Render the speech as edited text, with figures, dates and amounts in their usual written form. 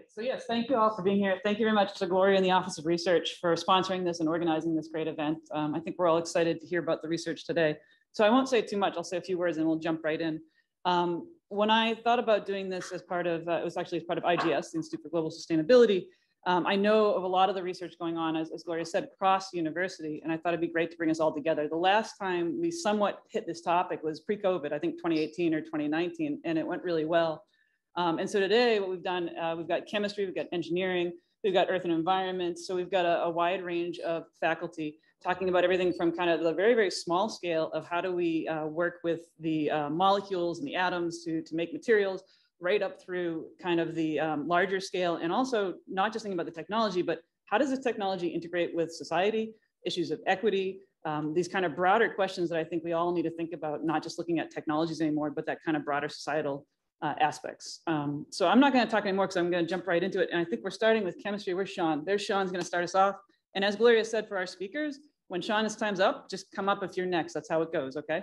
So yes, thank you all for being here. Thank you very much to Gloria and the Office of Research for sponsoring this and organizing this great event. I think we're all excited to hear about the research today. So I won't say too much. I'll say a few words and we'll jump right in. When I thought about doing this as part of, it was actually as part of IGS, the Institute for Global Sustainability, I know of a lot of the research going on, as Gloria said, across the university, and I thought it'd be great to bring us all together. The last time we somewhat hit this topic was pre-COVID, I think 2018 or 2019, and it went really well. And so today what we've done, we've got chemistry, we've got engineering, we've got earth and environment. So we've got a wide range of faculty talking about everything from kind of the very, very small scale of how do we work with the molecules and the atoms to make materials, right up through kind of the larger scale. And also not just thinking about the technology, but how does this technology integrate with society, issues of equity, these kind of broader questions that I think we all need to think about, not just looking at technologies anymore, but that kind of broader societal aspects. So I'm not going to talk anymore because I'm going to jump right into it. And I think we're starting with chemistry. Where's Sean? There's Sean's going to start us off. And as Gloria said for our speakers, when Sean's time's up, just come up if you're next. That's how it goes, okay?